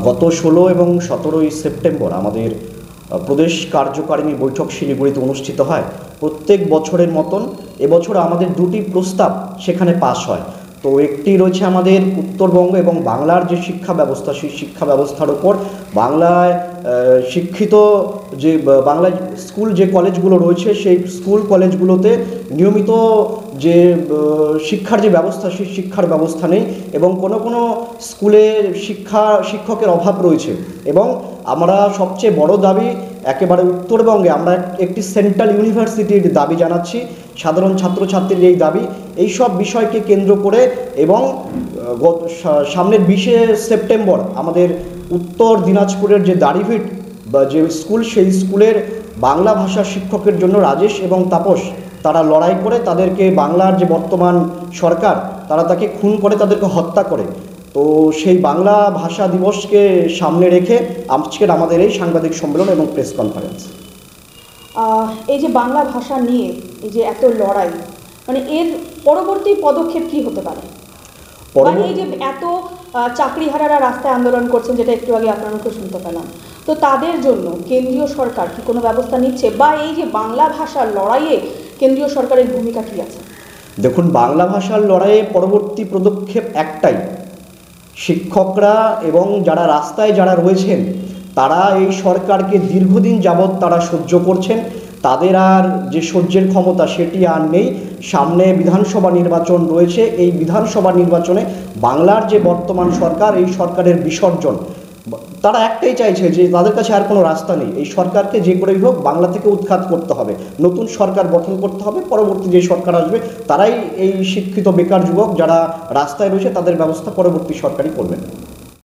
গত 16 এবং 17ই সেপ্টেম্বর আমাদের প্রদেশ কার্যকারিণী বৈঠক শিলিগুড়িতে অনুষ্ঠিত হয়। প্রত্যেক বছরের মতন এবছর আমাদের দুটি প্রস্তাব সেখানে পাস হয়। তো একটি রয়েছে আমাদের উত্তরবঙ্গ এবং বাংলার যে শিক্ষা ব্যবস্থা, সেই শিক্ষা ব্যবস্থার ওপর বাংলায় শিক্ষিত যে বাংলায় স্কুল যে কলেজগুলো রয়েছে সেই স্কুল কলেজগুলোতে নিয়মিত যে শিক্ষার যে ব্যবস্থা, সেই শিক্ষার ব্যবস্থা নেই এবং কোনো কোনো স্কুলে শিক্ষকের অভাব রয়েছে। এবং আমরা সবচেয়ে বড় দাবি, একেবারে উত্তরবঙ্গে আমরা একটি সেন্ট্রাল ইউনিভার্সিটির দাবি জানাচ্ছি, সাধারণ ছাত্রছাত্রীর এই দাবি। এই সব বিষয়কে কেন্দ্র করে এবং সামনের 20শে সেপ্টেম্বর আমাদের উত্তর দিনাজপুরের যে দাড়িভিট বা যে স্কুল, সেই স্কুলের বাংলা ভাষার শিক্ষকের জন্য রাজেশ এবং তাপস তারা লড়াই করে তাদেরকে বাংলার যে বর্তমান সরকার তারা তাকে খুন করে, তাদেরকে হত্যা করে। তো সেই বাংলা ভাষা দিবসকে সামনে রেখে আজকের আমাদের এই সাংবাদিক সম্মেলন এবং প্রেস কনফারেন্স। এই যে বাংলা ভাষা নিয়ে এই যে এত লড়াই, মানে এর পরবর্তী পদক্ষেপ কি হতে পারে? এই যে এত চাকরিহারারা রাস্তায় আন্দোলন করছেন, যেটা একটু আগে আপনার মুখে শুনতে পেলাম, তো তাদের জন্য কেন্দ্রীয় সরকার কি কোনো ব্যবস্থা নিচ্ছে, বা এই যে বাংলা ভাষার লড়াইয়ে কেন্দ্রীয় সরকারের ভূমিকা কী আছে? দেখুন, বাংলা ভাষার লড়াইয়ে পরবর্তী পদক্ষেপ একটাই, শিক্ষকরা এবং যারা রাস্তায় যারা রয়েছেন তারা এই সরকারকে দীর্ঘদিন যাবৎ তারা সহ্য করছেন, তাদের আর যে সহ্যের ক্ষমতা সেটি আর নেই। সামনে বিধানসভা নির্বাচন রয়েছে, এই বিধানসভা নির্বাচনে বাংলার যে বর্তমান সরকার, এই সরকারের বিসর্জন। তারা একটাই চাইছে যে তাদের কাছে আর কোনো রাস্তা নেই, এই সরকারকে যে করেই হোক বাংলা থেকে উৎখাত করতে হবে, নতুন সরকার গঠন করতে হবে। পরবর্তী যে সরকার আসবে তারাই এই শিক্ষিত বেকার যুবক যারা রাস্তায় রয়েছে তাদের ব্যবস্থা পরবর্তী সরকারই করবেন।